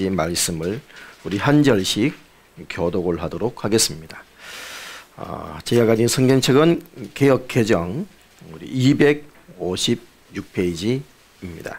말씀을 우리 한 절씩 교독을 하도록 하겠습니다. 제가 가진 성경책은 개역개정 256페이지입니다.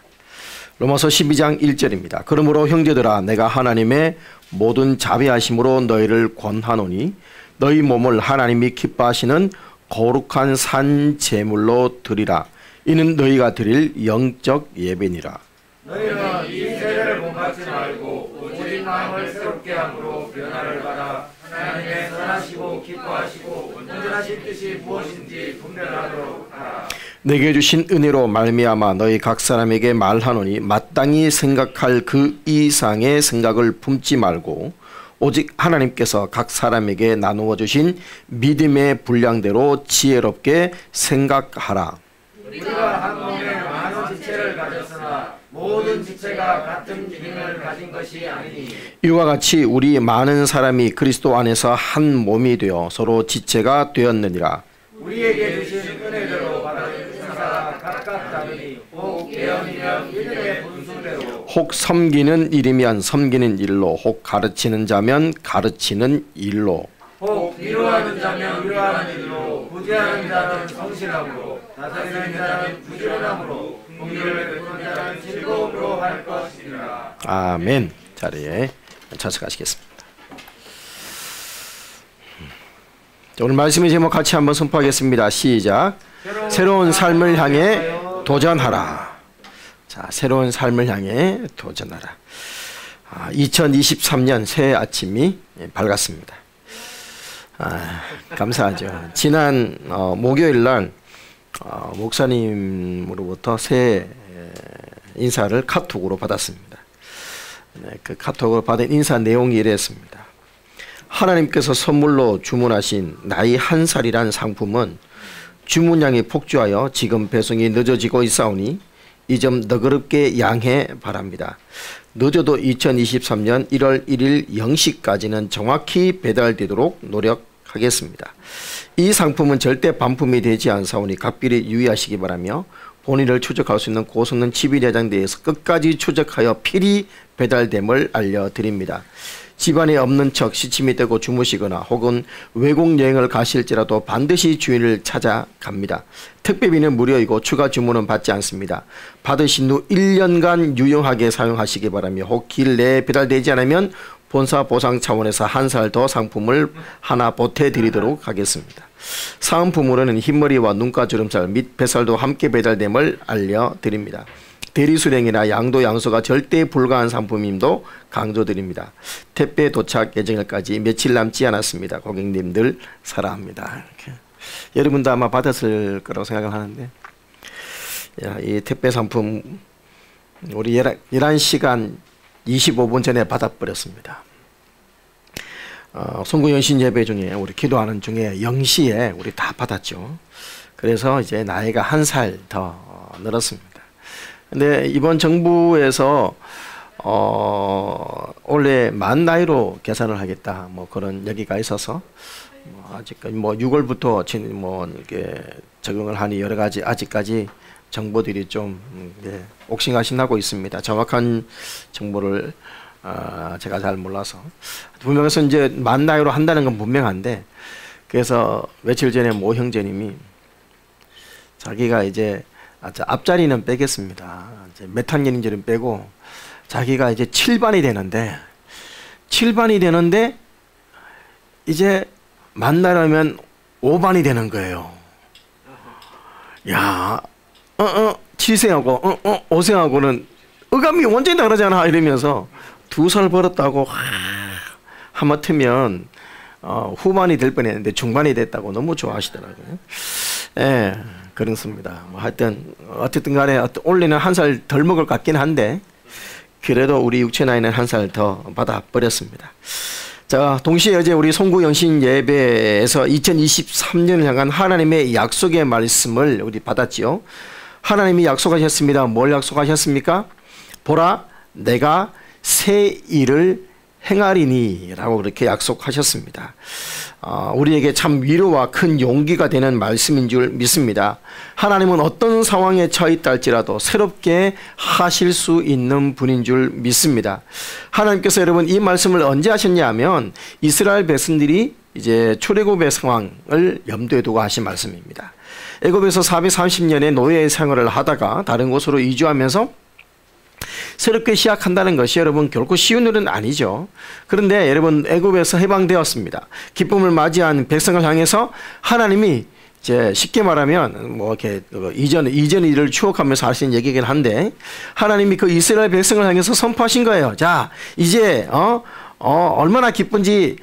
로마서 12장 1절입니다. 그러므로 형제들아 내가 하나님의 모든 자비하심으로 너희를 권하노니 너희 몸을 하나님이 기뻐하시는 거룩한 산 제물로 드리라. 이는 너희가 드릴 영적 예배니라. 너희는 이 세례를 본받지 말고 오직 마음을 새롭게 함으로 변화를 받아 하나님의 선하시고 기뻐하시고 온전하신 뜻이 무엇인지 분별하도록 하라. 내게 주신 은혜로 말미암아 너희 각 사람에게 말하노니 마땅히 생각할 그 이상의 생각을 품지 말고 오직 하나님께서 각 사람에게 나누어 주신 믿음의 분량대로 지혜롭게 생각하라. 우리가 한 몸에 많은 지체를 가졌으나 모든 지체가 같은 기능을 가진 것이 아니니 이와 같이 우리 많은 사람이 그리스도 안에서 한 몸이 되어 서로 지체가 되었느니라. 우리에게 주신 은혜대로 받은 은사가 각각 다르니 혹 예언이면 믿음의 분수대로 혹 섬기는 일이면 섬기는 일로 혹 가르치는 자면 가르치는 일로 혹 위로하는 자면 위로하는 일로 구제하는 자는 성실함으로 다스리는 자는 부지런함으로 공의를 베푸는 자는 즐거움으로 할 것이니라. 아멘. 자리에 좌석하시겠습니다. 오늘 말씀의 제목 같이 한번 선포하겠습니다. 시작. 새로운 삶을 향해 도전하라. 자, 새로운 삶을 향해 도전하라. 2023년 새 아침이 밝았습니다. 감사하죠. 지난 목요일 날 목사님으로부터 새 인사를 카톡으로 받았습니다. 그 카톡으로 받은 인사 내용이 이랬습니다. 하나님께서 선물로 주문하신 나이 1살이란 상품은 주문량이 폭주하여 지금 배송이 늦어지고 있사오니 이 점 너그럽게 양해 바랍니다. 늦어도 2023년 1월 1일 0시까지는 정확히 배달되도록 노력하겠습니다. 이 상품은 절대 반품이 되지 않사오니 각별히 유의하시기 바라며 본인을 추적할 수 있는 고성능 칩이 내장되어서 끝까지 추적하여 필히 배달됨을 알려드립니다. 집안에 없는 척 시침이 되고 주무시거나 혹은 외국 여행을 가실지라도 반드시 주인을 찾아갑니다. 택배비는 무료이고 추가 주문은 받지 않습니다. 받으신 후 1년간 유용하게 사용하시기 바라며 혹 길 내에 배달되지 않으면 본사 보상 차원에서 1살 더 상품을 하나 보태드리도록 하겠습니다. 사은품으로는 흰머리와 눈가주름살 및 뱃살도 함께 배달됨을 알려드립니다. 대리수령이나 양도 양수가 절대 불가한 상품임도 강조드립니다. 택배 도착 예정일까지 며칠 남지 않았습니다. 고객님들 사랑합니다. 이렇게. 여러분도 아마 받았을 거라고 생각을 하는데 이 택배 상품 우리 11시간 25분 전에 받아버렸습니다. 송구연신 예배 중에 우리 기도하는 중에 0시에 우리 다 받았죠. 그래서 이제 나이가 1살 더 늘었습니다. 근데 이번 정부에서 원래 만 나이로 계산을 하겠다 뭐 그런 얘기가 있어서 아직까지 6월부터 이렇게 적용을 하니 여러 가지 아직까지 정보들이 좀 옥신각신하고 있습니다. 정확한 정보를 제가 잘 몰라서 분명해서 이제 만 나이로 한다는 건 분명한데 그래서 며칠 전에 모 형제님이 자기가 이제 앞자리는 빼겠습니다. 이제 몇 학년인지는 빼고 자기가 이제 7반이 되는데 이제 만나려면 5반이 되는 거예요. 야, 7세하고 5세하고는 어감이 완전히 다르잖아 이러면서 2살 벌었다고 하마터면 후반이 될 뻔했는데 중반이 됐다고 너무 좋아하시더라고요. 예, 그렇습니다. 하여튼 어쨌든 간에 올해는 1살 덜 먹을 것 같긴 한데 그래도 우리 육체 나이는 1살 더 받아버렸습니다. 자, 동시에 어제 우리 송구영신 예배에서 2023년을 향한 하나님의 약속의 말씀을 우리 받았지요. 하나님이 약속하셨습니다. 뭘 약속하셨습니까? 보라, 내가 새 일을 행하리니 라고 그렇게 약속하셨습니다. 우리에게 참 위로와 큰 용기가 되는 말씀인 줄 믿습니다. 하나님은 어떤 상황에 처해 있다 할지라도 새롭게 하실 수 있는 분인 줄 믿습니다. 하나님께서 여러분 이 말씀을 언제 하셨냐 하면 이스라엘 백성들이 이제 출애굽의 상황을 염두에 두고 하신 말씀입니다. 애굽에서 430년의 노예 생활을 하다가 다른 곳으로 이주하면서 새롭게 시작한다는 것이 여러분 결코 쉬운 일은 아니죠. 그런데 여러분 애굽에서 해방되었습니다. 기쁨을 맞이한 백성을 향해서 하나님이 이제 쉽게 말하면 뭐 이렇게 이전 일을 추억하면서 하시는 얘기긴 한데 하나님이 그 이스라엘 백성을 향해서 선포하신 거예요. 자 이제 얼마나 기쁜지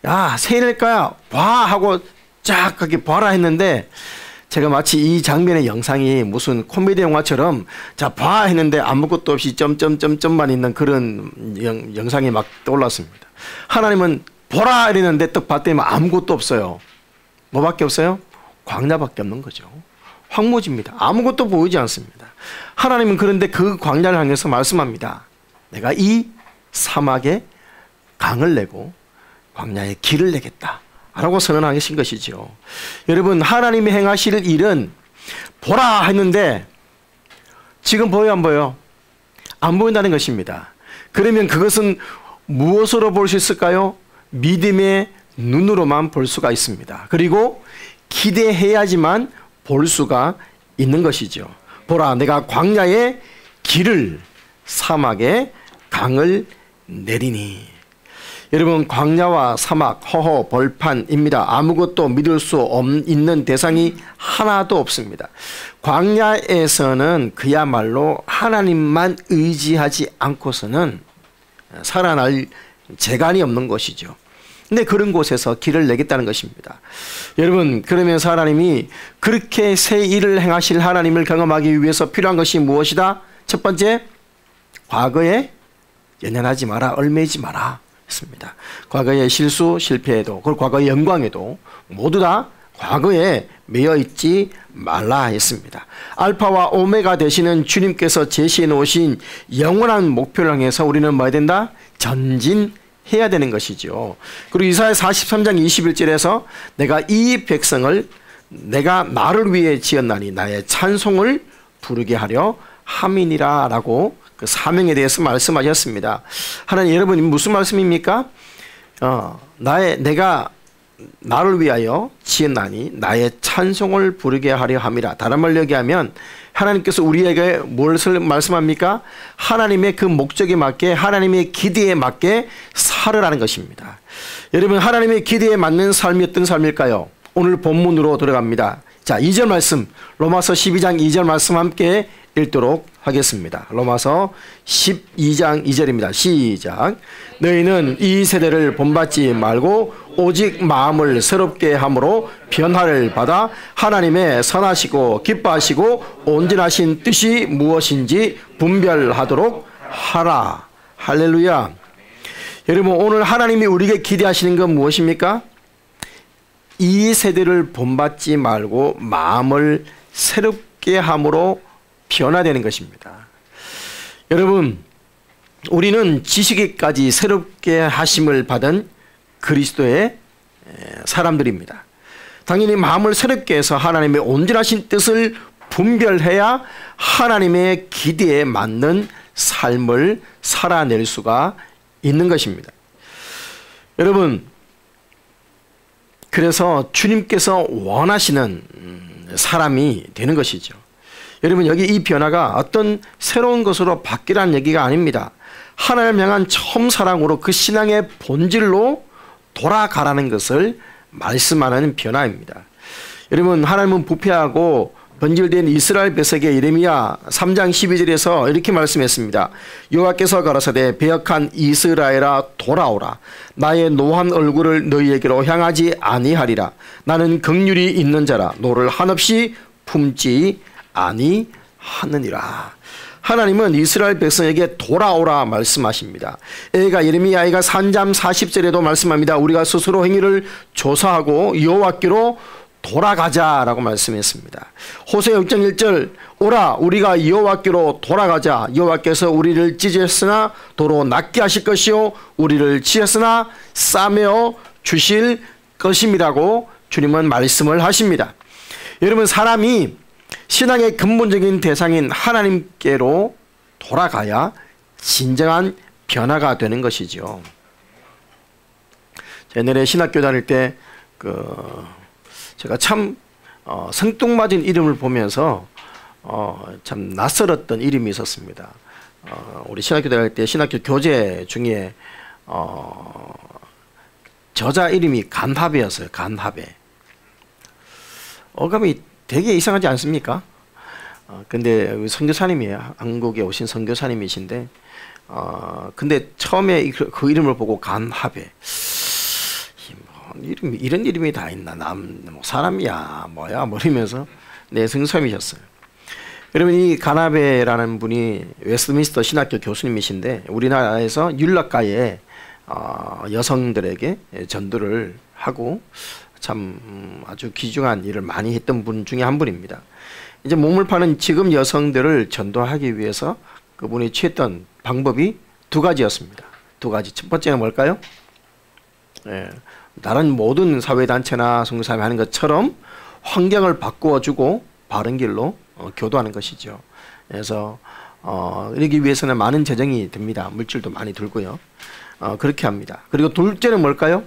야 새해일까요? 봐 하고 쫙 그렇게 봐라 했는데 제가 마치 이 장면의 영상이 무슨 코미디 영화처럼 자 봐 했는데 아무것도 없이 점점점점만 있는 그런 영상이 막 떠올랐습니다. 하나님은 보라 이랬는데 딱 봤더니 아무것도 없어요. 뭐밖에 없어요? 광야밖에 없는 거죠. 황무지입니다. 아무것도 보이지 않습니다. 하나님은 그런데 그 광야를 향해서 말씀합니다. 내가 이 사막에 강을 내고 광야에 길을 내겠다 라고 선언하신 것이죠. 여러분 하나님이 행하실 일은 보라 했는데 지금 보여 안 보여? 안 보인다는 것입니다. 그러면 그것은 무엇으로 볼 수 있을까요? 믿음의 눈으로만 볼 수가 있습니다. 그리고 기대해야지만 볼 수가 있는 것이죠. 보라 내가 광야에 길을 사막에 강을 내리니. 여러분 광야와 사막, 허허, 벌판입니다. 아무것도 믿을 수 있는 대상이 하나도 없습니다. 광야에서는 그야말로 하나님만 의지하지 않고서는 살아날 재간이 없는 것이죠. 근데 그런 곳에서 길을 내겠다는 것입니다. 여러분 그러면서 하나님이 그렇게 새 일을 행하실 하나님을 경험하기 위해서 필요한 것이 무엇이다? 첫 번째, 과거에 연연하지 마라, 얽매이지 마라 했습니다. 과거의 실수, 실패에도 그리고 과거의 영광에도 모두 다 과거에 매여 있지 말라 했습니다. 알파와 오메가 되시는 주님께서 제시해 놓으신 영원한 목표를 향해서 우리는 뭐 해야 된다? 전진해야 되는 것이죠. 그리고 이사야 43장 21절에서 내가 이 백성을 내가 나를 위해 지었나니 나의 찬송을 부르게 하려 함이니라 라고 그 사명에 대해서 말씀하셨습니다. 하나님 여러분 무슨 말씀입니까? 내가 나를 위하여 지었나니 나의 찬송을 부르게 하려 함이라. 다른 말로 얘기하면 하나님께서 우리에게 무엇을 말씀합니까? 하나님의 그 목적에 맞게 하나님의 기대에 맞게 살으라는 것입니다. 여러분 하나님의 기대에 맞는 삶이 어떤 삶일까요? 오늘 본문으로 들어갑니다. 자 2절 말씀 로마서 12장 2절 말씀 함께 읽도록 하겠습니다. 로마서 12장 2절입니다. 시작. 너희는 이 세대를 본받지 말고 오직 마음을 새롭게 함으로 변화를 받아 하나님의 선하시고 기뻐하시고 온전하신 뜻이 무엇인지 분별하도록 하라. 할렐루야. 여러분 오늘 하나님이 우리에게 기대하시는 건 무엇입니까? 이 세대를 본받지 말고 마음을 새롭게 함으로 변화되는 것입니다. 여러분 우리는 지식에까지 새롭게 하심을 받은 그리스도의 사람들입니다. 당연히 마음을 새롭게 해서 하나님의 온전하신 뜻을 분별해야 하나님의 기대에 맞는 삶을 살아낼 수가 있는 것입니다. 여러분 그래서 주님께서 원하시는 사람이 되는 것이죠. 여러분 여기 이 변화가 어떤 새로운 것으로 바뀌라는 얘기가 아닙니다. 하나님을 향한 처음 사랑으로 그 신앙의 본질로 돌아가라는 것을 말씀하는 변화입니다. 여러분 하나님은 부패하고 번질된 이스라엘 백성에게 예레미야 3장 12절에서 이렇게 말씀했습니다. 여호와께서 가라사대 배역한 이스라엘아 돌아오라. 나의 노한 얼굴을 너희에게로 향하지 아니하리라. 나는 긍휼이 있는 자라 노를 한없이 품지 아니하느니라. 하나님은 이스라엘 백성에게 돌아오라 말씀하십니다. 예레미야가 3장 40절에도 말씀합니다. 우리가 스스로 행위를 조사하고 여호와께로 돌아가자라고 말씀했습니다. 호세아 6장 1절 오라 우리가 여호와께로 돌아가자. 여호와께서 우리를 찢으셨으나 도로 낫게 하실 것이요 우리를 치셨으나 싸매어 주실 것임이라고 주님은 말씀을 하십니다. 여러분, 사람이 신앙의 근본적인 대상인 하나님께로 돌아가야 진정한 변화가 되는 것이죠. 옛날에 신학교 다닐 때 제가 참 생뚱맞은 이름을 보면서 참 낯설었던 이름이 있었습니다. 우리 신학교 다닐 때 신학교 교재 중에 저자 이름이 간합회였어요. 간합회. 어감이 되게 이상하지 않습니까? 근데 선교사님이에요. 한국에 오신 선교사님이신데 근데 처음에 그 이름을 보고 간합회. 이런 이름이 다 있나? 뭐 사람이야 뭐야 뭐 이러면서 성삼이셨어요. 여러분, 이 간합회라는 분이 웨스트민스터 신학교 교수님이신데 우리나라에서 윤락가에 여성들에게 전도를 하고 참 아주 귀중한 일을 많이 했던 분 중에 한 분입니다. 이제 몸을 파는 지금 여성들을 전도하기 위해서 그분이 취했던 방법이 두 가지였습니다. 두 가지. 첫 번째는 뭘까요? 다른 모든 사회단체나 선교사님이 하는 것처럼 환경을 바꾸어주고 바른 길로 교도하는 것이죠. 그래서 이러기 위해서는 많은 재정이 듭니다. 물질도 많이 들고요. 그렇게 합니다. 그리고 둘째는 뭘까요?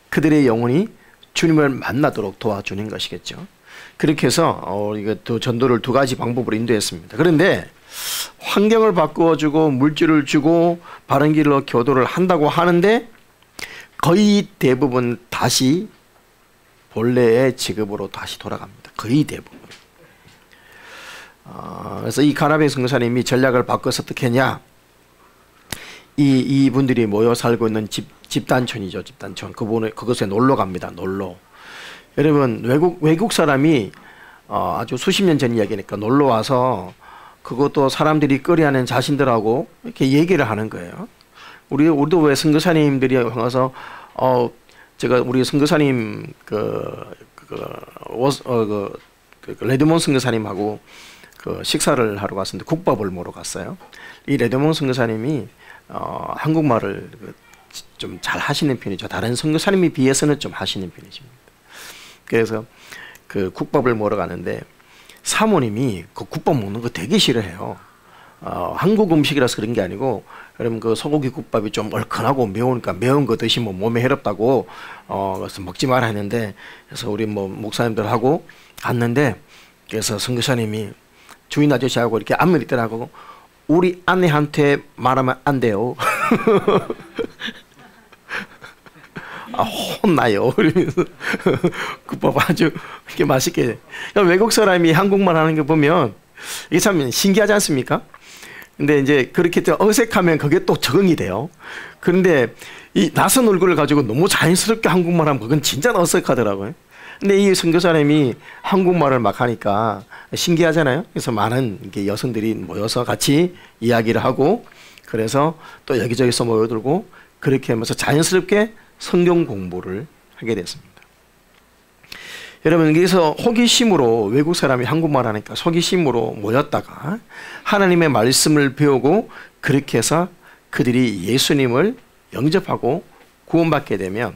그들의 영혼이 주님을 만나도록 도와주는 것이겠죠. 그렇게 해서 이거 전도를 두 가지 방법으로 인도했습니다. 그런데 환경을 바꾸어주고 물질을 주고 바른 길로 교도를 한다고 하는데 거의 대부분 다시 본래의 직업으로 다시 돌아갑니다. 거의 대부분. 그래서 이 간합회 선교사님이 전략을 바꿔서 어떻게 했냐? 이분들이 모여 살고 있는 집단촌이죠. 집단촌. 그곳에 놀러 갑니다. 놀러. 여러분, 외국 사람이 아주 수십 년 전 이야기니까 놀러 와서 그것도 사람들이 꺼려하는 자신들하고 이렇게 얘기를 하는 거예요. 우리도 왜 선교사님들이 와서 제가 우리 선교사님 레드몬 선교사님하고 식사를 하러 갔었는데 국밥을 먹으러 갔어요. 이 레드몬 선교사님이 한국말을 좀 잘 하시는 편이죠. 다른 선교사님에 비해서는 좀 하시는 편이십니다. 그래서 그 국밥을 먹으러 가는데 사모님이 그 국밥 먹는 거 되게 싫어해요. 한국 음식이라서 그런 게 아니고, 여러분 그 소고기 국밥이 좀 얼큰하고 매우니까 매운 거 드시면 몸에 해롭다고 그래서 먹지 마라 했는데, 그래서 우리 뭐 목사님들하고 갔는데, 그래서 선교사님이 주인 아저씨하고 이렇게 안면 있더라고. 우리 아내한테 말하면 안 돼요. 혼나요. 그러면서 국밥 아주 이렇게 맛있게. 그러니까 외국 사람이 한국말 하는 거 보면 이게 참 신기하지 않습니까? 근데 이제 그렇게 어색하면 그게 또 적응이 돼요. 그런데 이 낯선 얼굴을 가지고 너무 자연스럽게 한국말 하면 그건 진짜 어색하더라고요. 근데 이 선교사님이 한국말을 막 하니까 신기하잖아요. 그래서 많은 이렇게 여성들이 모여서 같이 이야기를 하고, 그래서 또 여기저기서 모여들고 그렇게 하면서 자연스럽게 성경 공부를 하게 됐습니다. 여러분, 여기서 호기심으로 외국 사람이 한국말 하니까 호기심으로 모였다가 하나님의 말씀을 배우고 그렇게 해서 그들이 예수님을 영접하고 구원받게 되면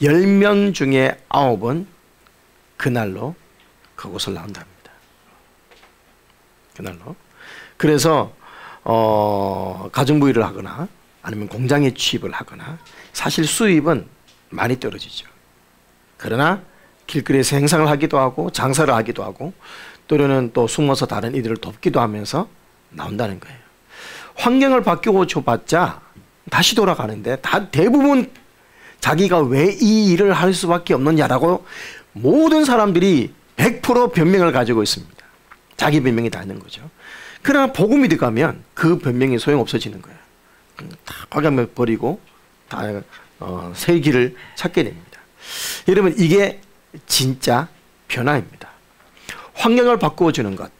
10명 중에 9은 그날로 그곳을 나온답니다. 그날로. 그래서 가정부일을 하거나 아니면 공장에 취업을 하거나, 사실 수입은 많이 떨어지죠. 그러나 길거리에서 행상을 하기도 하고 장사를 하기도 하고 또는 또 숨어서 다른 이들을 돕기도 하면서 나온다는 거예요. 환경을 바뀌고 줘봤자 다시 돌아가는데 대부분 자기가 왜 이 일을 할 수밖에 없느냐라고 모든 사람들이 100% 변명을 가지고 있습니다. 자기 변명이 다 있는 거죠. 그러나 복음이 들어가면 그 변명이 소용없어지는 거예요. 다 과감하게 버리고 다 새 길을 찾게 됩니다. 여러분, 이게 진짜 변화입니다. 환경을 바꾸어주는 것,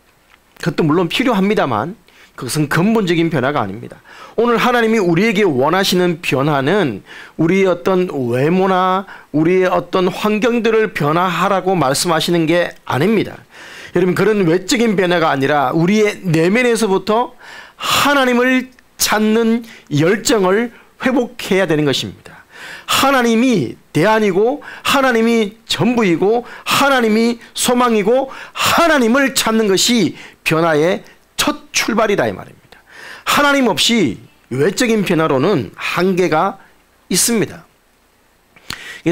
그것도 물론 필요합니다만 그것은 근본적인 변화가 아닙니다. 오늘 하나님이 우리에게 원하시는 변화는 우리의 어떤 외모나 우리의 어떤 환경들을 변화하라고 말씀하시는 게 아닙니다. 여러분, 그런 외적인 변화가 아니라 우리의 내면에서부터 하나님을 찾는 열정을 회복해야 되는 것입니다. 하나님이 대안이고 하나님이 전부이고 하나님이 소망이고 하나님을 찾는 것이 변화의 첫 출발이다 이 말입니다. 하나님 없이 외적인 변화로는 한계가 있습니다.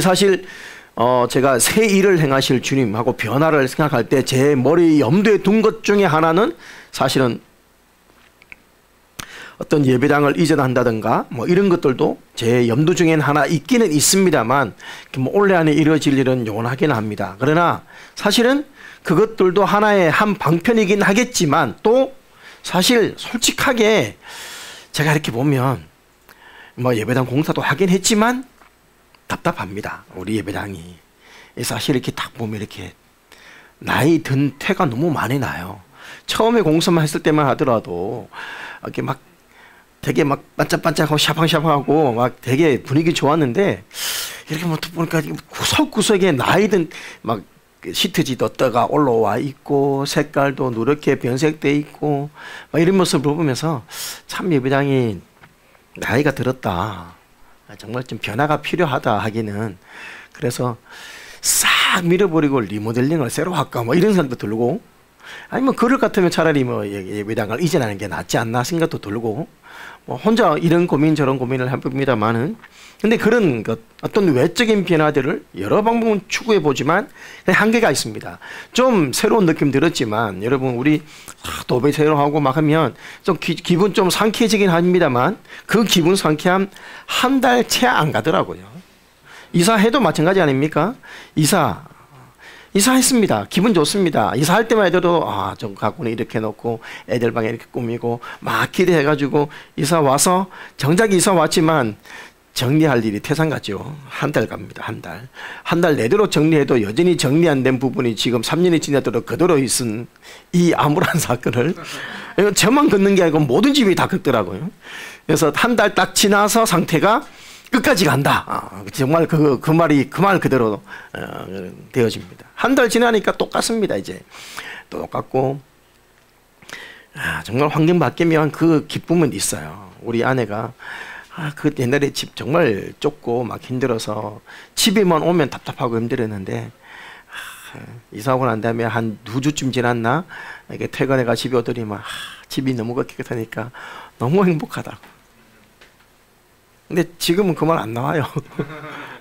사실 제가 새 일을 행하실 주님하고 변화를 생각할 때 제 머리 염두에 둔 것 중에 하나는 사실은 어떤 예배당을 이전한다든가 뭐 이런 것들도 제 염두 중엔 하나 있기는 있습니다만 뭐 올해 안에 이루어질 일은 요원하기는 합니다. 그러나 사실은 그것들도 하나의 한 방편이긴 하겠지만 또 사실 솔직하게 제가 이렇게 보면 뭐 예배당 공사도 하긴 했지만 답답합니다. 우리 예배당이. 사실 이렇게 딱 보면 이렇게 나이 든 태가 너무 많이 나요. 처음에 공사만 했을 때만 하더라도 이렇게 막 되게 막 반짝반짝하고 샤방샤방하고 막 되게 분위기 좋았는데 이렇게 뭐 보니까 구석구석에 나이 든 막 시트지 뒀다가 올라와 있고 색깔도 누렇게 변색돼 있고 막 이런 모습을 보면서 참 예배당이 나이가 들었다. 정말 좀 변화가 필요하다 하기는. 그래서 싹 밀어버리고 리모델링을 새로 할까 뭐 이런 생각도 들고, 아니면 그럴 것 같으면 차라리 뭐 예배당을 이전하는 게 낫지 않나 생각도 들고, 뭐 혼자 이런 고민 저런 고민을 해봅니다만은, 근데 그런 것, 어떤 외적인 변화들을 여러 방법은 추구해 보지만 한계가 있습니다. 좀 새로운 느낌 들었지만 여러분, 우리 도배 새로 하고 막 하면 좀 기분 좀 상쾌해지긴 합니다만 그 기분 상쾌함 한 달 채 안 가더라고요. 이사해도 마찬가지 아닙니까? 이사했습니다. 기분 좋습니다. 이사할 때만 해도 좀 가구는 이렇게 놓고 애들 방에 이렇게 꾸미고 막 기대해가지고 이사 와서 정작 이사 왔지만 정리할 일이 태산 같죠. 한 달 갑니다. 한 달 내도록 정리해도 여전히 정리 안 된 부분이 지금 3년이 지나도록 그대로 있은 이 암울한 사건을 저만 걷는 게 아니고 모든 집이 다 걷더라고요. 그래서 한 달 딱 지나서 상태가 끝까지 간다. 정말 그 말 그대로 되어집니다. 한 달 지나니까 똑같습니다. 이제 똑같고, 정말 환경 바뀌면 그 기쁨은 있어요. 우리 아내가 그 옛날에 집 정말 좁고 막 힘들어서 집에만 오면 답답하고 힘들었는데, 이사하고 난 다음에 한 2주쯤 지났나 이렇게 퇴근해가 집에 오더니만 집이 너무 깨끗하니까 너무 행복하다고. 근데 지금은 그 말 안 나와요.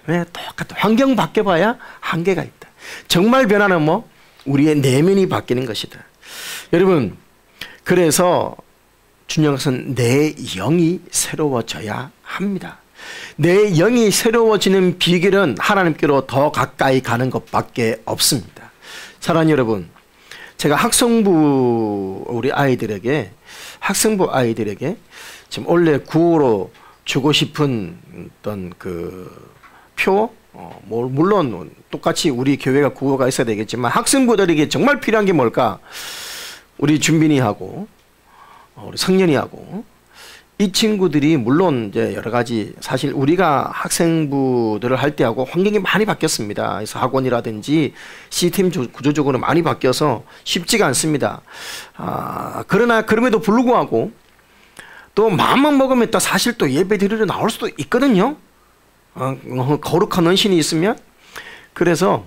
왜? 똑같아. 환경 바뀌어봐야 한계가 있다. 정말 변화는 뭐? 우리의 내면이 바뀌는 것이다. 여러분, 그래서 중요한 것은 내 영이 새로워져야 합니다. 내 영이 새로워지는 비결은 하나님께로 더 가까이 가는 것밖에 없습니다. 사랑하는 여러분, 제가 학생부 아이들에게 지금 원래 구호로 주고 싶은 어떤 그 표, 물론 똑같이 우리 교회가 구호가 있어야 되겠지만 학생부들에게 정말 필요한 게 뭘까? 우리 준빈이하고 우리 성년이하고 이 친구들이 물론 이제 여러 가지, 사실 우리가 학생부들을 할 때하고 환경이 많이 바뀌었습니다. 그래서 학원이라든지 시스템 구조적으로 많이 바뀌어서 쉽지가 않습니다. 그러나 그럼에도 불구하고 또 마음만 먹으면 또 사실 또 예배 드리러 나올 수도 있거든요. 거룩한 헌신이 있으면. 그래서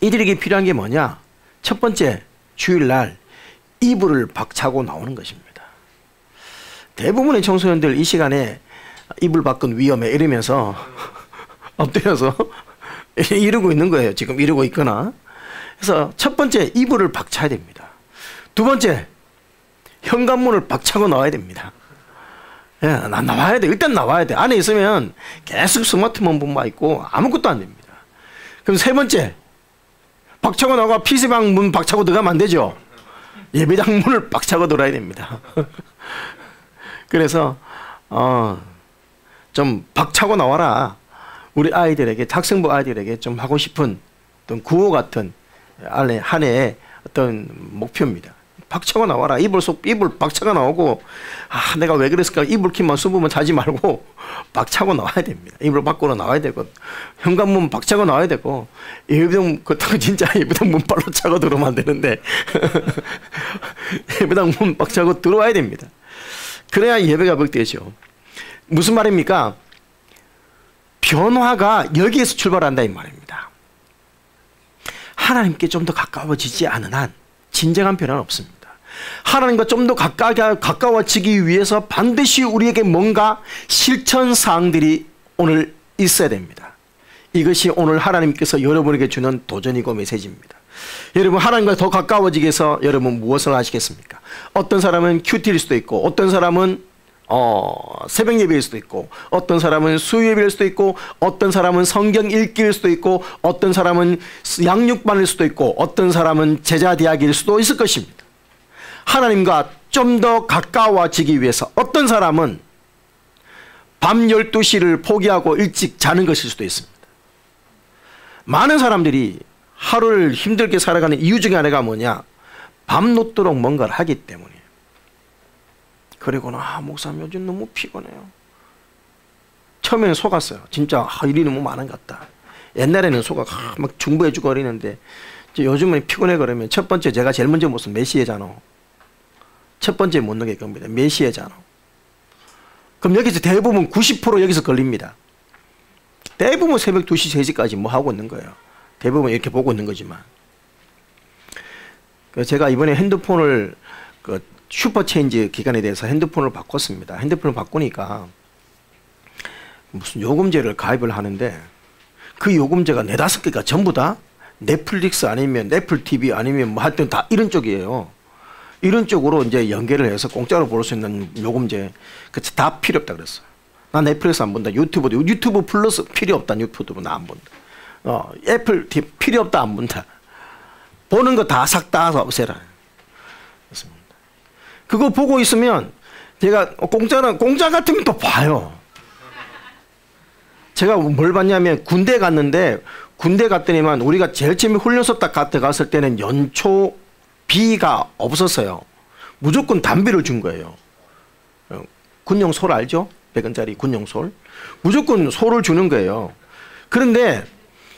이들에게 필요한 게 뭐냐? 첫 번째, 주일날 이불을 박차고 나오는 것입니다. 대부분의 청소년들 이 시간에 이불 밖은 위험해 이러면서 엎드려서 이러고 있는 거예요. 지금 이러고 있거나. 그래서 첫 번째, 이불을 박차야 됩니다. 두 번째, 현관문을 박차고 나와야 됩니다. 예, 나와야 돼. 일단 나와야 돼. 안에 있으면 계속 스마트폰 보면 있고 아무것도 안 됩니다. 그럼 세 번째, 박차고 나가 PC방 문 박차고 들어가면 안 되죠. 예배당 문을 박차고 들어야 됩니다. 그래서 좀 박차고 나와라. 우리 아이들에게, 학생부 아이들에게 좀 하고 싶은 어떤 구호 같은 한 해의 어떤 목표입니다. 박차고 나와라. 이불 박차고 나오고, 아, 내가 왜 그랬을까? 이불킥만 수부면 자지 말고 박차고 나와야 됩니다. 이불 밖으로 나와야 되고, 현관문 박차고 나와야 되고, 예배당, 그렇다고 진짜 예배당 문 발로 차고 들어오면 안 되는데, 예배당 문 박차고 들어와야 됩니다. 그래야 예배가 복되죠. 무슨 말입니까? 변화가 여기에서 출발한다 이 말입니다. 하나님께 좀 더 가까워지지 않은 한 진정한 변화는 없습니다. 하나님과 좀 더 가까워지기 위해서 반드시 우리에게 뭔가 실천사항들이 오늘 있어야 됩니다. 이것이 오늘 하나님께서 여러분에게 주는 도전이고 메시지입니다. 여러분, 하나님과 더 가까워지기 위해서 여러분 무엇을 하시겠습니까? 어떤 사람은 큐티일 수도 있고, 어떤 사람은 새벽 예배일 수도 있고, 어떤 사람은 수요 예배일 수도 있고, 어떤 사람은 성경 읽기일 수도 있고, 어떤 사람은 양육반일 수도 있고, 어떤 사람은 제자대학일 수도 있을 것입니다. 하나님과 좀 더 가까워지기 위해서 어떤 사람은 밤 12시를 포기하고 일찍 자는 것일 수도 있습니다. 많은 사람들이 하루를 힘들게 살아가는 이유 중에 하나가 뭐냐? 밤늦도록 뭔가를 하기 때문이에요. 그리고는 목사님 요즘 너무 피곤해요. 처음에는 속았어요. 진짜 일이 너무 많은 것 같다. 옛날에는 막 중부해주고 그러는데 요즘은 피곤해 그러면 첫 번째 제가 제일 먼저 묻습니다. 몇 시에 자노? 첫 번째 묻는 게 겁니다. 몇 시에 자노? 그럼 여기서 대부분 90% 여기서 걸립니다. 대부분 새벽 2시, 3시까지 뭐 하고 있는 거예요. 대부분 이렇게 보고 있는 거지만. 제가 이번에 핸드폰을 슈퍼체인지 기간에 대해서 핸드폰을 바꿨습니다. 핸드폰을 바꾸니까 무슨 요금제를 가입을 하는데 그 요금제가 4-5개가 전부 다 넷플릭스 아니면 애플 TV 아니면 뭐 하여튼 다 이런 쪽이에요. 이런 쪽으로 이제 연계를 해서 공짜로 볼 수 있는 요금제. 그치, 다 필요 없다 그랬어요. 나 넷플릭스 안 본다. 유튜브 플러스 필요 없다. 유튜브 나 안 본다. 애플 TV 필요 없다. 안 본다. 보는 거 다 싹 다 없애라. 그렇습니다. 그거 보고 있으면 제가 공짜 같으면 또 봐요. 제가 뭘 봤냐면 군대 갔는데 군대 갔더니만 우리가 제일 처음에 훈련소 딱 갔을 때는 연초비가 없었어요. 무조건 담배를 준 거예요. 군용솔 알죠? 100원짜리 군용솔. 무조건 솔을 주는 거예요. 그런데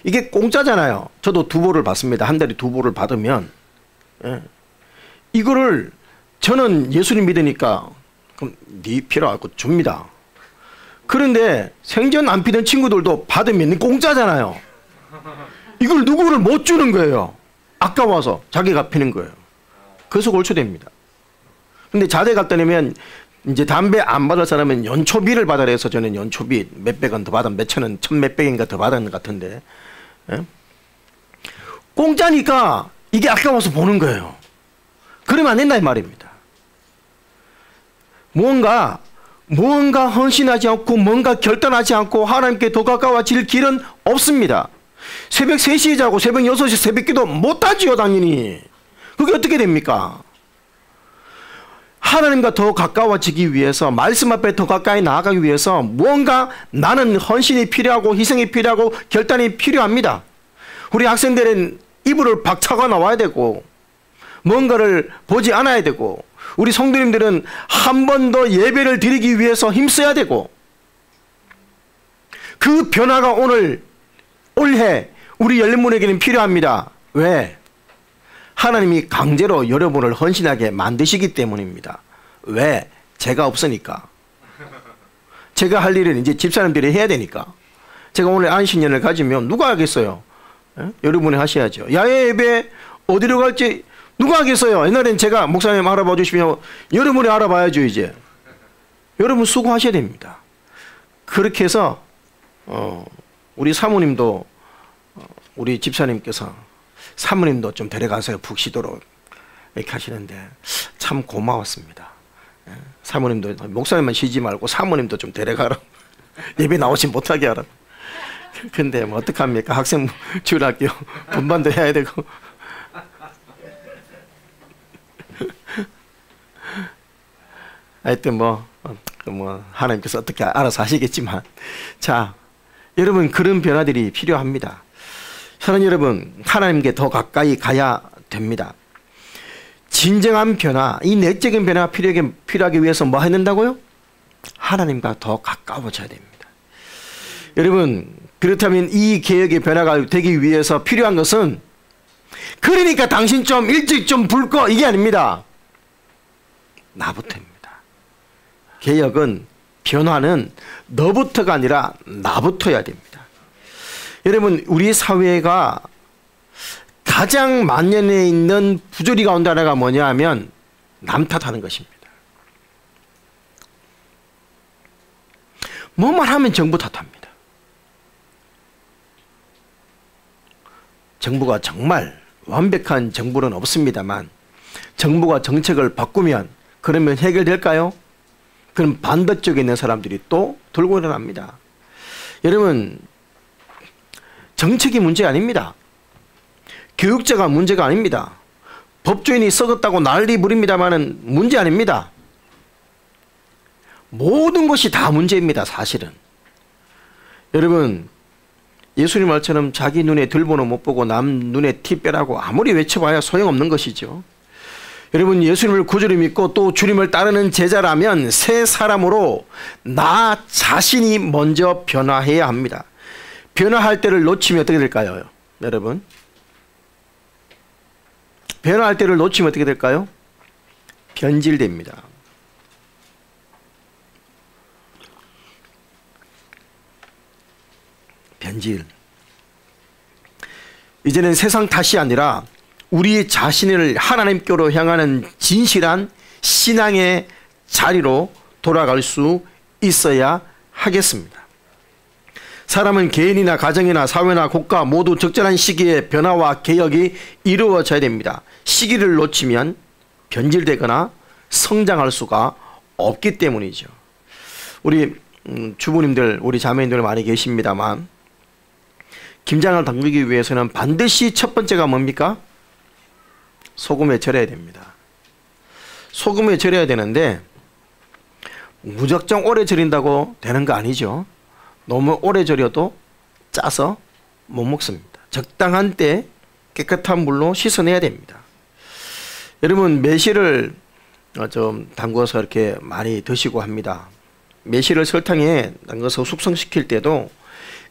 이게 공짜잖아요. 저도 2보를 받습니다. 한 달에 2보를 받으면. 예. 이거를 저는 예수님 믿으니까 그럼 네 필요하고 줍니다. 그런데 생전 안 피던 친구들도 받으면 공짜잖아요. 이걸 누구를 못 주는 거예요. 아까워서 자기가 피는 거예요. 그래서 골초됩니다. 근데 자대 갔더니면 이제 담배 안 받을 사람은 연초비를 받아라 해서 저는 연초비 몇백 원 더 받아 몇천 원, 천몇백인가 더 받았는 것 같은데. 예? 공짜니까 이게 아까워서 보는 거예요. 그러면 안 된다 이 말입니다. 무언가 헌신하지 않고 뭔가 결단하지 않고 하나님께 더 가까워질 길은 없습니다. 새벽 3시에 자고 새벽 6시 새벽기도 못하지요 당연히. 그게 어떻게 됩니까? 하나님과 더 가까워지기 위해서 말씀 앞에 더 가까이 나아가기 위해서 무언가 나는 헌신이 필요하고 희생이 필요하고 결단이 필요합니다. 우리 학생들은 이불을 박차고 나와야 되고 뭔가를 보지 않아야 되고 우리 성도님들은 한 번 더 예배를 드리기 위해서 힘써야 되고 그 변화가 올해 우리 열린문에게는 필요합니다. 왜? 하나님이 강제로 여러분을 헌신하게 만드시기 때문입니다. 왜? 제가 없으니까. 제가 할 일은 이제 집사님들이 해야 되니까. 제가 오늘 안식년을 가지면 누가 하겠어요? 에? 여러분이 하셔야죠. 야외 예배 어디로 갈지 누가 하겠어요? 옛날엔 제가 목사님 알아봐 주시면 여러분이 알아봐야죠 이제. 여러분 수고하셔야 됩니다. 그렇게 해서 우리 사모님도 우리 집사님께서 사모님도 좀 데려가세요. 푹 쉬도록 이렇게 하시는데 참 고마웠습니다. 사모님도 목사님만 쉬지 말고 사모님도 좀 데려가라. 예배 나오지 못하게 하라. 근데 뭐 어떡합니까? 학생 주일학교 분반도 해야 되고. 하여튼 뭐 하나님께서 어떻게 알아서 하시겠지만 자 여러분 그런 변화들이 필요합니다. 사랑하는 여러분 하나님께 더 가까이 가야 됩니다. 진정한 변화, 이 내적인 변화가 필요하기 위해서 뭐 해야 된다고요? 하나님과 더 가까워져야 됩니다. 여러분, 그렇다면 이 개혁의 변화가 되기 위해서 필요한 것은, 그러니까 당신 좀 일찍 좀 불 꺼, 이게 아닙니다. 나부터입니다. 개혁은, 변화는 너부터가 아니라 나부터여야 됩니다. 여러분, 우리 사회가 가장 만연해 있는 부조리 가운데 하나가 뭐냐 하면 남 탓하는 것입니다. 뭐만 하면 정부 탓합니다. 정부가 정말 완벽한 정부는 없습니다만, 정부가 정책을 바꾸면 그러면 해결될까요? 그럼 반대쪽에 있는 사람들이 또 돌고 일어납니다. 여러분, 정책이 문제 아닙니다. 교육자가 문제가 아닙니다. 법조인이 썩었다고 난리 부립니다만은 문제 아닙니다. 모든 것이 다 문제입니다, 사실은. 여러분, 예수님 말처럼 자기 눈에 들보는 못 보고 남 눈에 티 빼라고 아무리 외쳐봐야 소용없는 것이죠. 여러분, 예수님을 구주로 믿고 또 주님을 따르는 제자라면 새 사람으로 나 자신이 먼저 변화해야 합니다. 변화할 때를 놓치면 어떻게 될까요? 여러분, 변화할 때를 놓치면 어떻게 될까요? 변질됩니다. 변질. 이제는 세상 탓이 아니라 우리 자신을 하나님께로 향하는 진실한 신앙의 자리로 돌아갈 수 있어야 하겠습니다. 사람은 개인이나 가정이나 사회나 국가 모두 적절한 시기에 변화와 개혁이 이루어져야 됩니다. 시기를 놓치면 변질되거나 성장할 수가 없기 때문이죠. 우리 주부님들, 우리 자매님들 많이 계십니다만, 김장을 담그기 위해서는 반드시 첫 번째가 뭡니까? 소금에 절여야 됩니다. 소금에 절여야 되는데 무작정 오래 절인다고 되는 거 아니죠. 너무 오래 절여도 짜서 못 먹습니다. 적당한 때 깨끗한 물로 씻어내야 됩니다. 여러분, 매실을 좀 담궈서 이렇게 많이 드시고 합니다. 매실을 설탕에 담궈서 숙성시킬 때도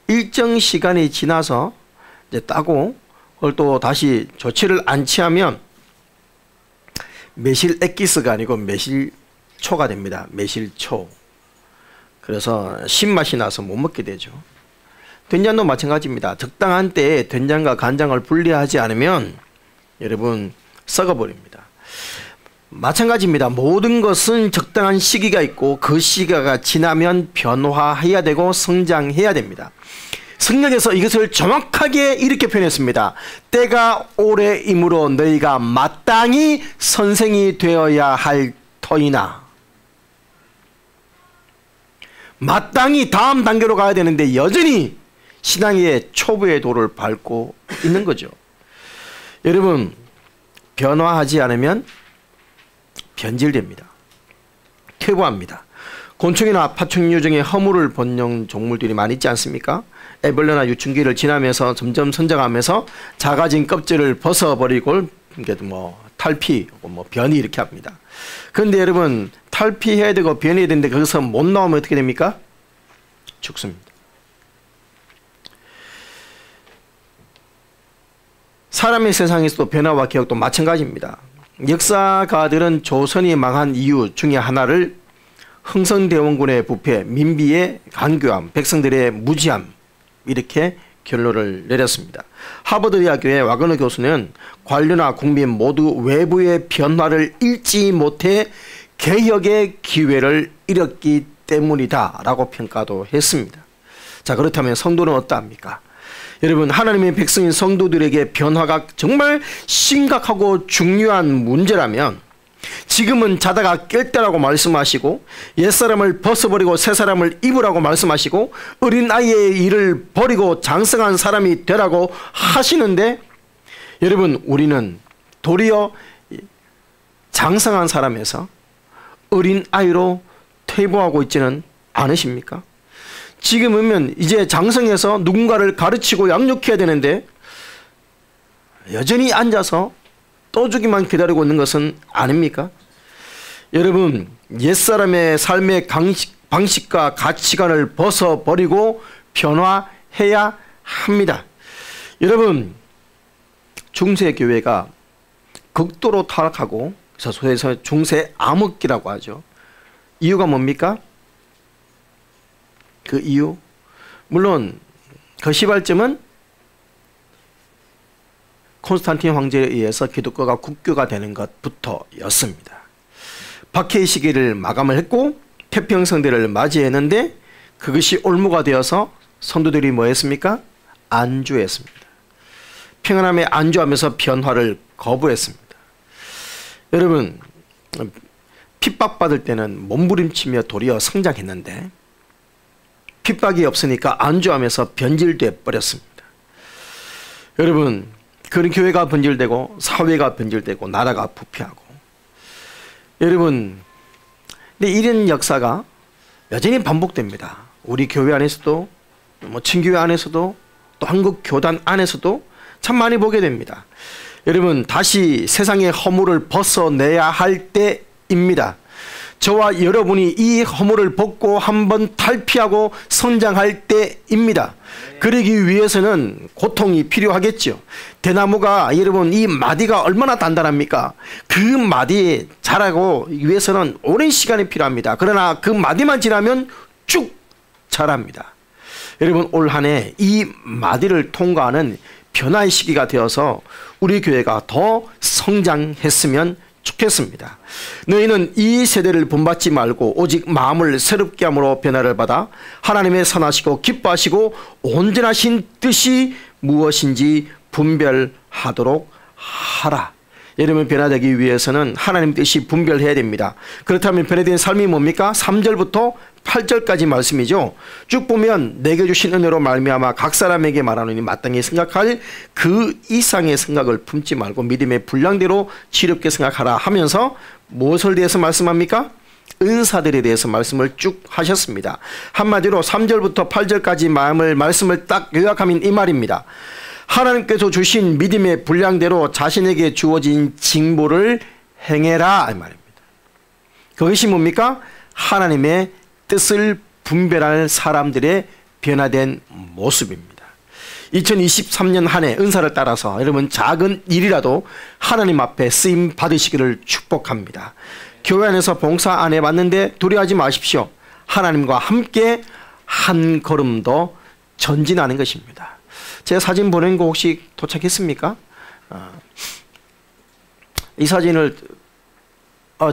일정 시간이 지나서 이제 따고 그걸 또 다시 조치를 안 취하면 매실 액기스가 아니고 매실초가 됩니다. 매실초. 그래서 신맛이 나서 못 먹게 되죠. 된장도 마찬가지입니다. 적당한 때에 된장과 간장을 분리하지 않으면 여러분 썩어버립니다. 마찬가지입니다. 모든 것은 적당한 시기가 있고 그 시기가 지나면 변화해야 되고 성장해야 됩니다. 성경에서 이것을 정확하게 이렇게 표현했습니다. 때가 오래이므로 너희가 마땅히 선생이 되어야 할 터이나. 마땅히 다음 단계로 가야 되는데 여전히 신앙의 초보의 도를 밟고 있는 거죠. 여러분, 변화하지 않으면 변질됩니다. 퇴보합니다. 곤충이나 파충류 중에 허물을 벗는 종물들이 많이 있지 않습니까? 애벌레나 유충기를 지나면서 점점 성장하면서 작아진 껍질을 벗어버리고 탈피, 변이 이렇게 합니다. 그런데 여러분, 탈피해야 되고 변해야 되는데 거기서 못 나오면 어떻게 됩니까? 죽습니다. 사람의 세상에서도 변화와 개혁도 마찬가지입니다. 역사가들은 조선이 망한 이유 중에 하나를 흥성대원군의 부패, 민비의 간교함, 백성들의 무지함 이렇게 결론을 내렸습니다. 하버드 대학교의 와그너 교수는 관료나 국민 모두 외부의 변화를 읽지 못해 개혁의 기회를 잃었기 때문이다 라고 평가도 했습니다. 자, 그렇다면 성도는 어떠합니까? 여러분, 하나님의 백성인 성도들에게 변화가 정말 심각하고 중요한 문제라면 지금은 자다가 깰 때라고 말씀하시고 옛사람을 벗어버리고 새사람을 입으라고 말씀하시고 어린아이의 일을 버리고 장성한 사람이 되라고 하시는데 여러분, 우리는 도리어 장성한 사람에서 어린아이로 퇴보하고 있지는 않으십니까? 지금은 이제 장성해서 누군가를 가르치고 양육해야 되는데 여전히 앉아서 떠주기만 기다리고 있는 것은 아닙니까? 여러분, 옛사람의 삶의 방식과 가치관을 벗어버리고 변화해야 합니다. 여러분, 중세교회가 극도로 타락하고 소에서 중세 암흑기라고 하죠. 이유가 뭡니까? 그 이유? 물론 그 시발점은 콘스탄틴 황제에 의해서 기독교가 국교가 되는 것부터였습니다. 박해의 시기를 마감을 했고 태평성대를 맞이했는데 그것이 올무가 되어서 성도들이 뭐 했습니까? 안주했습니다. 평안함에 안주하면서 변화를 거부했습니다. 여러분, 핍박받을 때는 몸부림치며 도리어 성장했는데 핍박이 없으니까 안주하면서 변질돼 버렸습니다. 여러분, 그런 교회가 변질되고 사회가 변질되고 나라가 부패하고, 여러분, 근데 이런 역사가 여전히 반복됩니다. 우리 교회 안에서도 친교회 안에서도 또 한국 교단 안에서도 참 많이 보게 됩니다. 여러분, 다시 세상의 허물을 벗어내야 할 때입니다. 저와 여러분이 이 허물을 벗고 한번 탈피하고 성장할 때입니다. 그러기 위해서는 고통이 필요하겠죠. 대나무가, 여러분, 이 마디가 얼마나 단단합니까? 그 마디 자라고 위해서는 오랜 시간이 필요합니다. 그러나 그 마디만 지나면 쭉 자랍니다. 여러분, 올 한 해 이 마디를 통과하는 변화의 시기가 되어서 우리 교회가 더 성장했으면 좋겠습니다. 너희는 이 세대를 본받지 말고 오직 마음을 새롭게 함으로 변화를 받아 하나님의 선하시고 기뻐하시고 온전하신 뜻이 무엇인지 분별하도록 하라. 여러분, 변화되기 위해서는 하나님 뜻이 분별해야 됩니다. 그렇다면 변화된 삶이 뭡니까? 3절부터 8절까지 말씀이죠. 쭉 보면 내게 주신 은혜로 말미암아 각 사람에게 말하노니 마땅히 생각할 그 이상의 생각을 품지 말고 믿음의 분량대로 지롭게 생각하라 하면서 무엇을 대해서 말씀합니까? 은사들에 대해서 말씀을 쭉 하셨습니다. 한마디로 3절부터 8절까지 말씀을 딱 요약하면 이 말입니다. 하나님께서 주신 믿음의 분량대로 자신에게 주어진 징보를 행해라 이 말입니다. 그것이 뭡니까? 하나님의 뜻을 분별할 사람들의 변화된 모습입니다. 2023년 한 해 은사를 따라서 여러분 작은 일이라도 하나님 앞에 쓰임 받으시기를 축복합니다. 교회 안에서 봉사 안 해봤는데 두려워하지 마십시오. 하나님과 함께 한 걸음 더 전진하는 것입니다. 제가 사진 보낸 거 혹시 도착했습니까? 이 사진을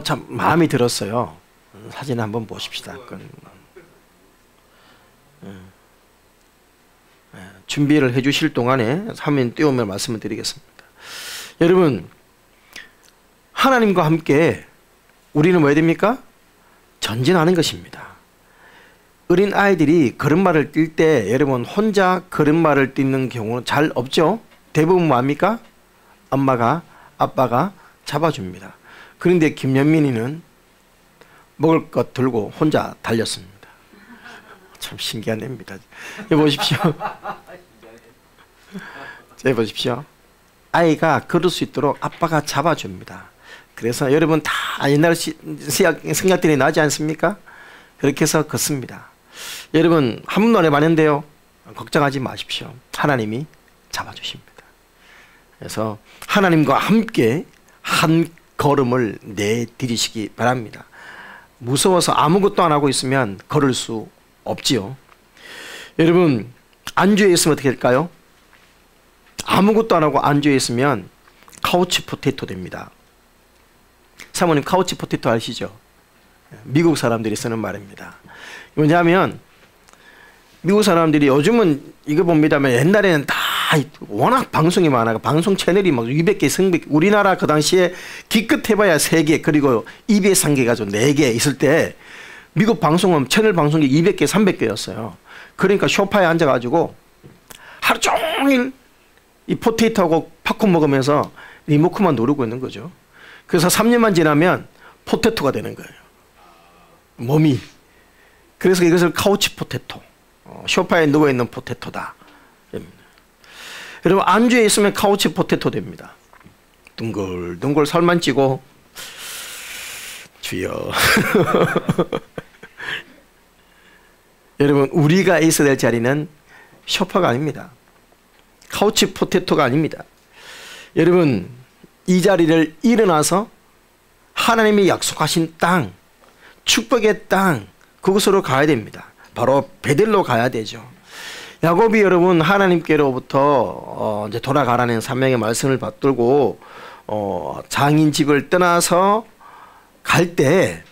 참 마음이 들었어요. 사진 한번 보십시다. 준비를 해 주실 동안에 화면 띄우며 말씀을 드리겠습니다. 여러분, 하나님과 함께 우리는 뭐 해야 됩니까? 전진하는 것입니다. 어린 아이들이 걸음마를 뛸 때 여러분 혼자 걸음마를 뛰는 경우는 잘 없죠. 대부분 뭐합니까? 엄마가 아빠가 잡아줍니다. 그런데 김연민이는 먹을 것 들고 혼자 달렸습니다. 참 신기한 애입니다. 여기 보십시오. 여기 보십시오. 아이가 걸을 수 있도록 아빠가 잡아줍니다. 그래서 여러분 다 옛날 생각들이 나지 않습니까? 그렇게 해서 걷습니다. 여러분 한 번도 안 해봤는데요. 걱정하지 마십시오. 하나님이 잡아주십니다. 그래서 하나님과 함께 한 걸음을 내디디시기 바랍니다. 무서워서 아무것도 안 하고 있으면 걸을 수 없지요. 여러분 안주해 있으면 어떻게 될까요? 아무것도 안 하고 안주해 있으면 카우치 포테이토 됩니다. 사모님 카우치 포테이토 아시죠? 미국 사람들이 쓰는 말입니다. 왜냐하면 미국 사람들이 요즘은 이거 봅니다만 옛날에는 다 워낙 방송이 많아요. 방송 채널이 막 200개, 300개. 우리나라 그 당시에 기껏 해봐야 3개 그리고 EBS 1개 가지고 4개 있을 때 미국 방송은 채널 방송이 200개, 300개였어요. 그러니까 소파에 앉아가지고 하루 종일 이 포테이토하고 팝콘 먹으면서 리모컨만 누르고 있는 거죠. 그래서 3년만 지나면 포테토가 되는 거예요. 몸이. 그래서 이것을 카우치 포테토, 소파에 누워있는 포테토다. 여러분 안주에 있으면 카우치 포테토 됩니다. 둥글둥글 살만 찌고 주여. 여러분, 우리가 있어야 될 자리는 소파가 아닙니다. 카우치 포테토가 아닙니다. 여러분, 이 자리를 일어나서 하나님이 약속하신 땅, 축복의 땅, 그곳으로 가야 됩니다. 바로 베델로 가야 되죠. 야곱이 여러분 하나님께로부터 이제 돌아가라는 사명의 말씀을 받들고 장인 집을 떠나서 갈 때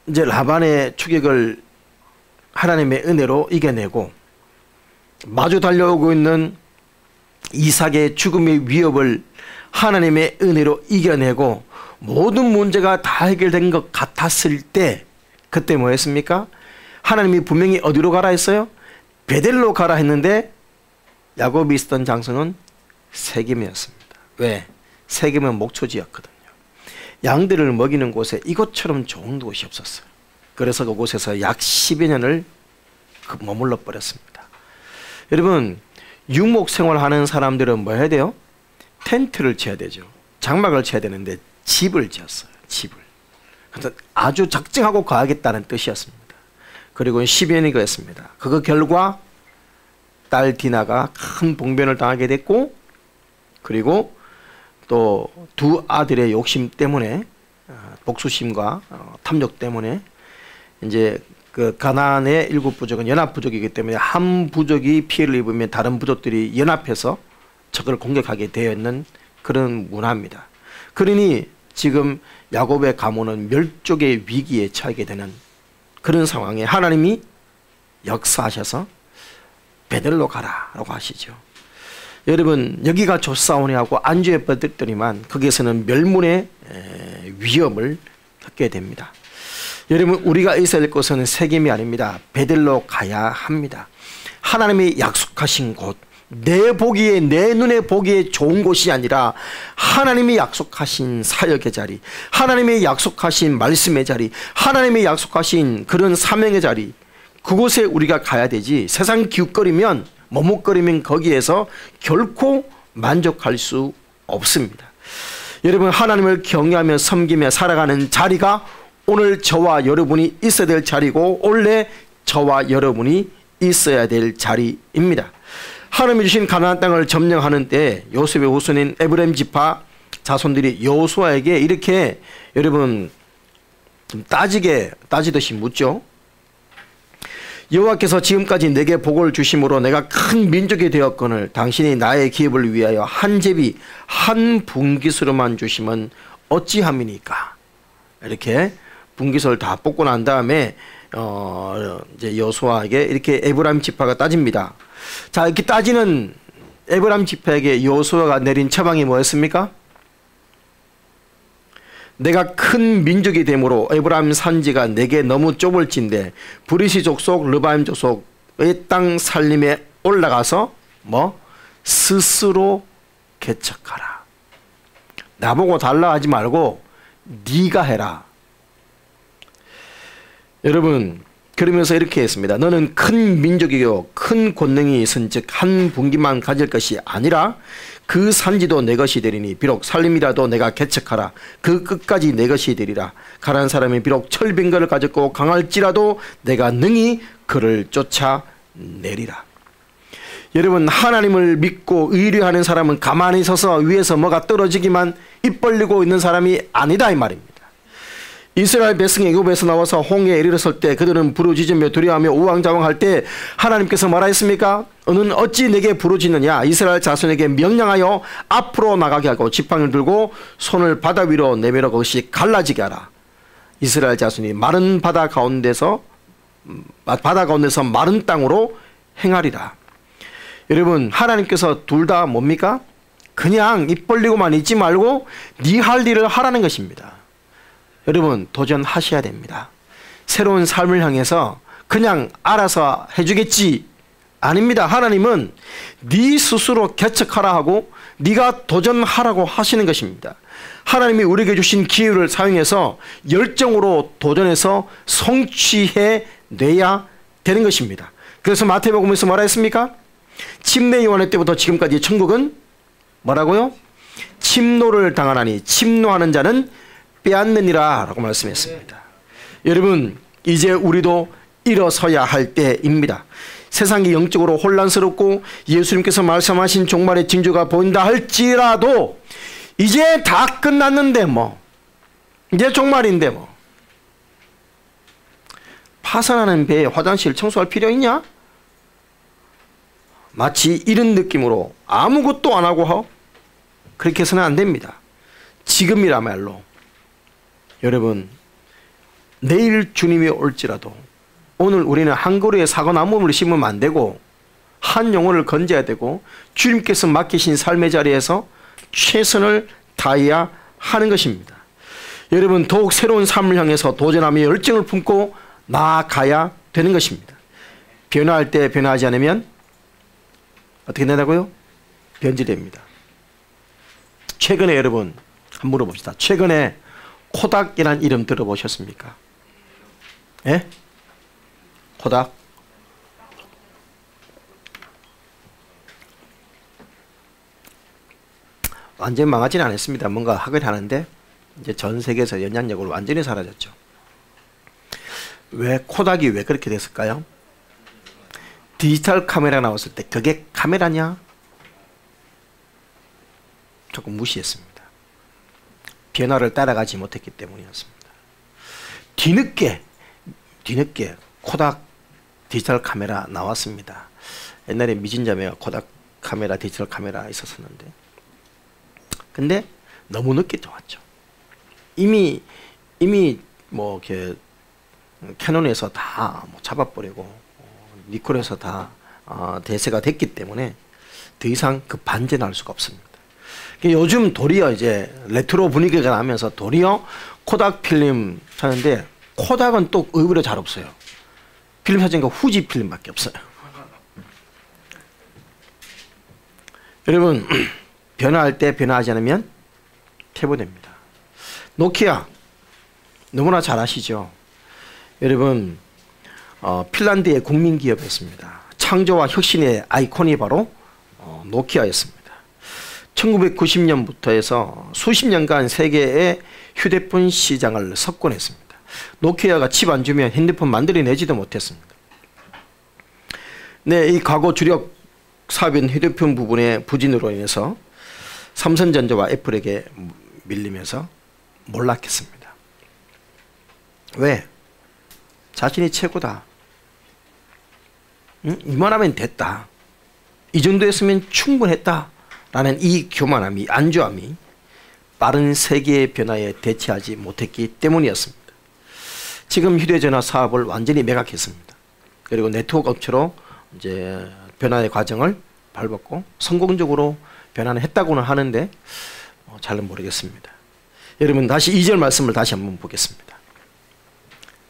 이제 라반의 추격을 하나님의 은혜로 이겨내고 마주 달려오고 있는 이삭의 죽음의 위협을 하나님의 은혜로 이겨내고 모든 문제가 다 해결된 것 같았을 때 그때 뭐 했습니까? 하나님이 분명히 어디로 가라 했어요? 베델로 가라 했는데 야곱이 있었던 장소는 세겜이었습니다. 왜? 세겜은 목초지였거든요. 양들을 먹이는 곳에 이곳처럼 좋은 곳이 없었어요. 그래서 그곳에서 약 10여 년을 머물러 버렸습니다. 여러분, 유목 생활하는 사람들은 뭐 해야 돼요? 텐트를 쳐야 되죠. 장막을 쳐야 되는데 집을 지었어요. 집을. 그래서 아주 작정하고 가야겠다는 뜻이었습니다. 그리고 10여 년이 그랬습니다. 그 결과 딸 디나가 큰 봉변을 당하게 됐고, 그리고 또 두 아들의 욕심 때문에, 복수심과 탐욕 때문에 이제 그 가나안의 7부족은 연합부족이기 때문에 한 부족이 피해를 입으면 다른 부족들이 연합해서 적을 공격하게 되어 있는 그런 문화입니다. 그러니 지금 야곱의 가문은 멸족의 위기에 처하게 되는 그런 상황에 하나님이 역사하셔서 베델로 가라라고 하시죠. 여러분, 여기가 좋사오니 하고 안주해 뻗었더니만 거기에서는 멸문의 위험을 겪게 됩니다. 여러분, 우리가 있어야 될 곳은 세겜이 아닙니다. 베델로 가야 합니다. 하나님이 약속하신 곳, 내 보기에, 내 눈에 보기에 좋은 곳이 아니라 하나님이 약속하신 사역의 자리, 하나님이 약속하신 말씀의 자리, 하나님이 약속하신 그런 사명의 자리, 그곳에 우리가 가야 되지, 세상 기웃거리면, 머뭇거리면 거기에서 결코 만족할 수 없습니다. 여러분, 하나님을 경외하며 섬기며 살아가는 자리가 오늘 저와 여러분이 있어야 될 자리고, 원래 저와 여러분이 있어야 될 자리입니다. 하나님이 주신 가나안 땅을 점령하는 때 요셉의 후손인 에브라임 지파 자손들이 여호수아에게 이렇게 여러분 좀 따지듯이 묻죠. 여호와께서 지금까지 내게 복을 주심으로 내가 큰 민족이 되었거늘 당신이 나의 기업을 위하여 한 제비 한 분깃으로만 주시면 어찌함이니까. 이렇게 분깃을 다 뽑고 난 다음에 이제 여호수아에게 이렇게 에브라임 지파가 따집니다. 자, 이렇게 따지는 에브라임 지파에게 여호수아가 내린 처방이 뭐였습니까? 내가 큰 민족이 되므로 에브라임 산지가 내게 너무 좁을진데 브리시 족속 르바임 족속의 땅 살림에 올라가서 뭐 스스로 개척하라. 나보고 달라 하지 말고 네가 해라. 여러분, 그러면서 이렇게 했습니다. 너는 큰 민족이요 큰 권능이 있은즉 한 분기만 가질 것이 아니라 그 산지도 내 것이 되리니 비록 살림이라도 내가 개척하라. 그 끝까지 내 것이 되리라. 가난한 사람이 비록 철빈거를 가졌고 강할지라도 내가 능히 그를 쫓아내리라. 여러분, 하나님을 믿고 의뢰하는 사람은 가만히 서서 위에서 뭐가 떨어지기만 입 벌리고 있는 사람이 아니다, 이 말입니다. 이스라엘 백성이 애굽에서 나와서 홍해에 이르렀을 때 그들은 부르짖으며 두려워하며 우왕좌왕할 때 하나님께서 뭐라 했습니까? 너는 어찌 내게 부르짖느냐? 이스라엘 자손에게 명령하여 앞으로 나가게 하고 지팡이를 들고 손을 바다 위로 내밀어 그것이 갈라지게 하라. 이스라엘 자손이 마른 바다 가운데서 마른 땅으로 행하리라. 여러분, 하나님께서 둘 다 뭡니까? 그냥 입 벌리고만 있지 말고 네 할 일을 하라는 것입니다. 여러분, 도전하셔야 됩니다. 새로운 삶을 향해서 그냥 알아서 해주겠지 아닙니다. 하나님은 네 스스로 개척하라 하고 네가 도전하라고 하시는 것입니다. 하나님이 우리에게 주신 기회를 사용해서 열정으로 도전해서 성취해 내야 되는 것입니다. 그래서 마태복음에서 뭐라 했습니까? 침례 요한의 때부터 지금까지 천국은 뭐라고요? 침노를 당하나니 침노하는 자는 빼앗느니라 라고 말씀했습니다. 여러분, 이제 우리도 일어서야 할 때입니다. 세상이 영적으로 혼란스럽고 예수님께서 말씀하신 종말의 징조가 보인다 할지라도 이제 다 끝났는데 뭐, 이제 종말인데 뭐, 파산하는 배에 화장실 청소할 필요 있냐? 마치 이런 느낌으로 아무것도 안 하고 그렇게 해서는 안 됩니다. 지금이라말로 여러분, 내일 주님이 올지라도 오늘 우리는 한 그루의 사과나무를 심으면 안 되고 한 영혼을 건져야 되고 주님께서 맡기신 삶의 자리에서 최선을 다해야 하는 것입니다. 여러분, 더욱 새로운 삶을 향해서 도전하며 열정을 품고 나아가야 되는 것입니다. 변화할 때 변화하지 않으면 어떻게 된다고요? 변질됩니다. 최근에 여러분 한번 물어봅시다. 최근에 코닥이라는 이름 들어보셨습니까? 예? 코닥? 완전히 망하지는 않았습니다. 뭔가 하긴 하는데 이제 전 세계에서 영향력으로 완전히 사라졌죠. 왜 코닥이 왜 그렇게 됐을까요? 디지털 카메라 나왔을 때 그게 카메라냐? 조금 무시했습니다. 변화를 따라가지 못했기 때문이었습니다. 뒤늦게 코닥 디지털 카메라 나왔습니다. 옛날에 미진자매가 코닥 카메라, 디지털 카메라 있었었는데, 근데 너무 늦게 나왔죠. 이미 뭐 이렇게 캐논에서 다 뭐 잡아버리고 니콜에서 다 대세가 됐기 때문에 더 이상 그 반전할 수가 없습니다. 요즘 도리어 이제 레트로 분위기가 나면서 도리어 코닥 필름 사는데, 코닥은 또 의외로 잘 없어요. 필름 사진과 후지 필름밖에 없어요. 여러분, 변화할 때 변화하지 않으면 퇴보됩니다. 노키아 너무나 잘 아시죠? 여러분, 핀란드의 국민기업이었습니다. 창조와 혁신의 아이콘이 바로 노키아였습니다. 1990년부터 해서 수십 년간 세계의 휴대폰 시장을 석권했습니다. 노키아가 칩 안 주면 핸드폰 만들어내지도 못했습니다. 네, 이 과거 주력 사업인 휴대폰 부분의 부진으로 인해서 삼성전자와 애플에게 밀리면서 몰락했습니다. 왜? 자신이 최고다. 이만하면 됐다. 이 정도였으면 충분했다. 라는 이 교만함이, 안주함이 빠른 세계의 변화에 대처하지 못했기 때문이었습니다. 지금 휴대전화 사업을 완전히 매각했습니다. 그리고 네트워크 업체로 이제 변화의 과정을 밟았고 성공적으로 변화는 했다고는 하는데 잘은 모르겠습니다. 여러분, 다시 2절 말씀을 다시 한번 보겠습니다.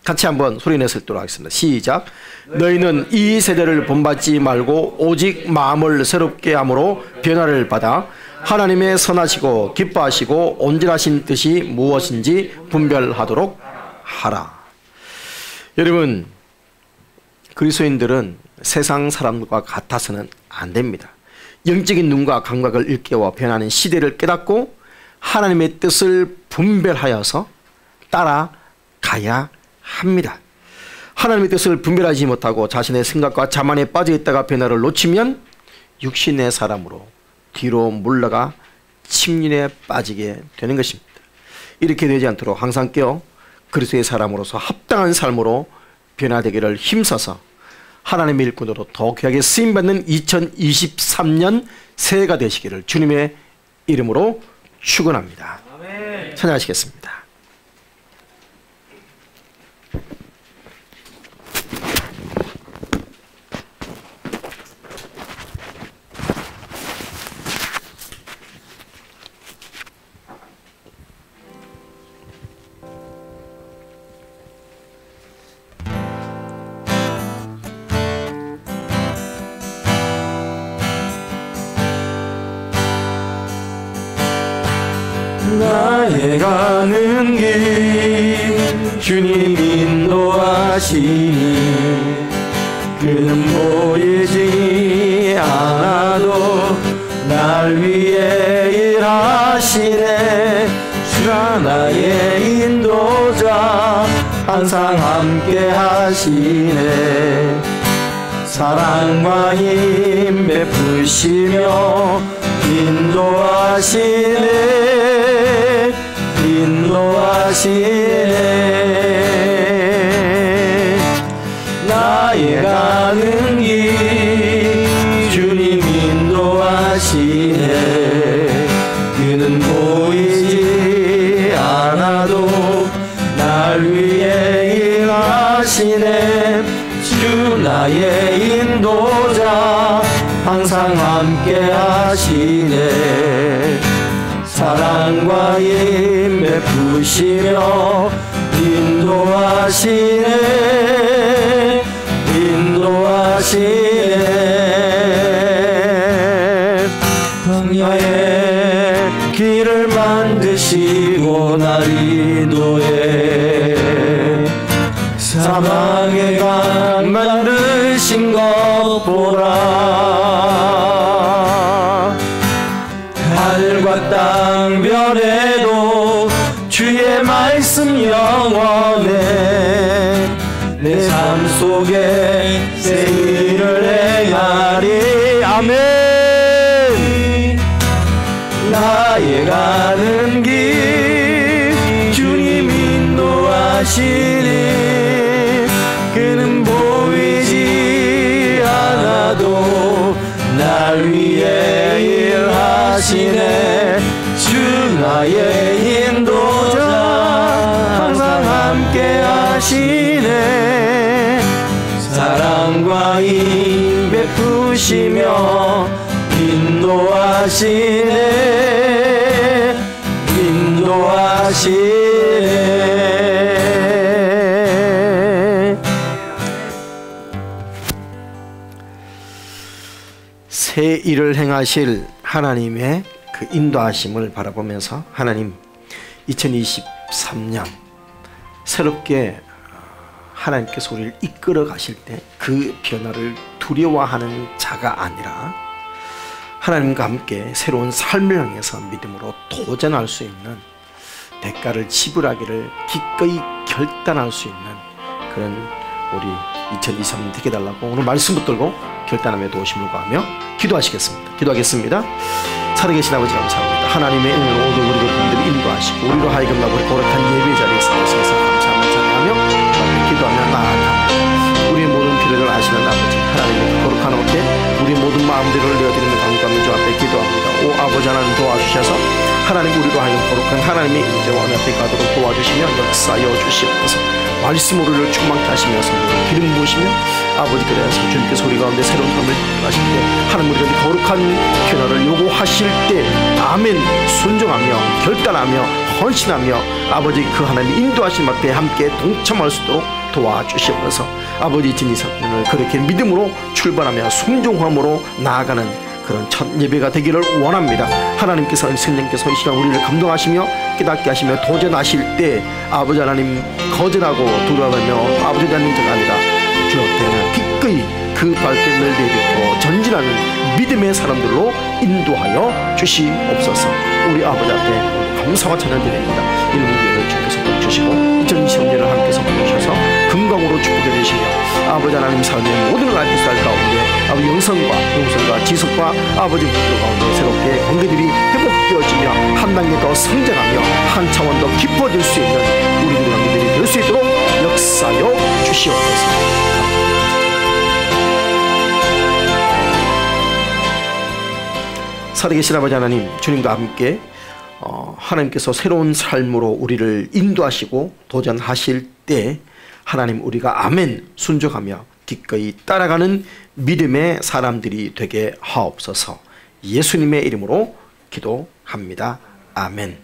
같이 한번 소리내서 읽도록 하겠습니다. 시작. 너희는 이 세대를 본받지 말고 오직 마음을 새롭게 함으로 변화를 받아 하나님의 선하시고 기뻐하시고 온전하신 뜻이 무엇인지 분별하도록 하라. 여러분, 그리스도인들은 세상 사람과 같아서는 안 됩니다. 영적인 눈과 감각을 일깨워 변하는 시대를 깨닫고 하나님의 뜻을 분별하여서 따라가야 합니다. 하나님의 뜻을 분별하지 못하고 자신의 생각과 자만에 빠져 있다가 변화를 놓치면 육신의 사람으로 뒤로 물러가 침륜에 빠지게 되는 것입니다. 이렇게 되지 않도록 항상 깨어 그리스도의 사람으로서 합당한 삶으로 변화되기를 힘써서 하나님의 일꾼으로 더 귀하게 쓰임받는 2023년 새해가 되시기를 주님의 이름으로 축원합니다. 찬양하시겠습니다. 나의 가는 길 주님 인도하시니 그는 보이지 않아도 날 위해 일하시네. 주가 나의 인도자 항상 함께 하시네. 사랑과 힘 베푸시며 인도하시네. 인도하시네. 나의 가는 길 주님 인도하시네. 그는 보이지 않아도 날 위해 일하시네. 주 나의 인도자 항상 함께 하시네. 사랑과 힘 베푸시며 인도하시네. 인도하시네. 광야의 길을 만드시고 날 인도해. 사막의 강 만드신 것 보라. 하늘과 땅 별에도 주의 말씀 영원해. 내 삶 속에 새 일을 행하리. 아멘. 나의 가는 길 주님 인도하시니. 그는 보이지 않아도 날 위해 일하시네. 주 나의 인도자 항상 함께 하시네. 사랑과 힘 베푸시며 인도하시네. 인도하시네. 새 일을 행하실 하나님의 그 인도하심을 바라보면서 하나님 2023년 새롭게 하나님께서 우리를 이끌어 가실 때 그 변화를 두려워하는 자가 아니라 하나님과 함께 새로운 삶을 향해서 믿음으로 도전할 수 있는, 대가를 지불하기를 기꺼이 결단할 수 있는 그런 우리 2023년 되게 달라고 오늘 말씀 붙들고 결단함에 도우심을 구하며 기도하시겠습니다. 기도하겠습니다. 살아계신 아버지 감사합니다. 하나님의 은혜로 모든 우리 분들을 인도하시고 우리로 하여금 나보리 거룩한 예배 자리에 서서 감사하며 찬양하며 기도하며 나아갑니다. 우리의 모든 필요를 아시는 아버지 하나님의 거룩한 옷에 우리의 모든 마음들을 내어드리며 감사하며 주 앞에 기도합니다. 오 아버지 하나님 도와주셔서 하나님 우리로 하여금 거룩한 하나님의 인재와 은혜 앞에 가도록 도와주시며 역사하여 주시옵소서. 말씀 우리를 충만케 하시면서 기름 부으시며 아버지 그래서 주님께서 우리 가운데 새로운 삶을 하실 때 하나님 우리가 거룩한 변화를 요구하실 때 아멘 순종하며 결단하며 헌신하며 아버지 그 하나님의 인도하신 앞에 함께 동참할 수 있도록 도와주시옵소서. 아버지 진리사건을 그렇게 믿음으로 출발하며 순종함으로 나아가는 그런 첫 예배가 되기를 원합니다. 하나님께서 성령께서 이 시간 우리를 감동하시며 깨닫게 하시며 도전하실 때 아버지 하나님 거절하고 두려워하며 아버지 하나님 자가 아니라 주 앞에 기꺼이 그 발걸음을 내딛고 전진하는 믿음의 사람들로 인도하여 주시옵소서. 우리 아버지 앞에 감사와 찬양드립니다. 이런 기회를 주께서 주시고 2020년을 함께서 보내주셔서 건강으로 축복해 주시며 아버지 하나님 삶의 모든 라이프스타일 가운데 아버지 영성과 지속과 아버지 목표 가운데 새롭게 관계들이 회복되어지며 한 단계 더 성장하며 한 차원 더 깊어질 수 있는 우리들의 관계들이 될 수 있도록 역사하여 주시옵소서. 살아계신 아버지 하나님 주님과 함께 하나님께서 새로운 삶으로 우리를 인도하시고 도전하실 때 하나님 우리가 아멘 순종하며 기꺼이 따라가는 믿음의 사람들이 되게 하옵소서. 예수님의 이름으로 기도합니다. 아멘.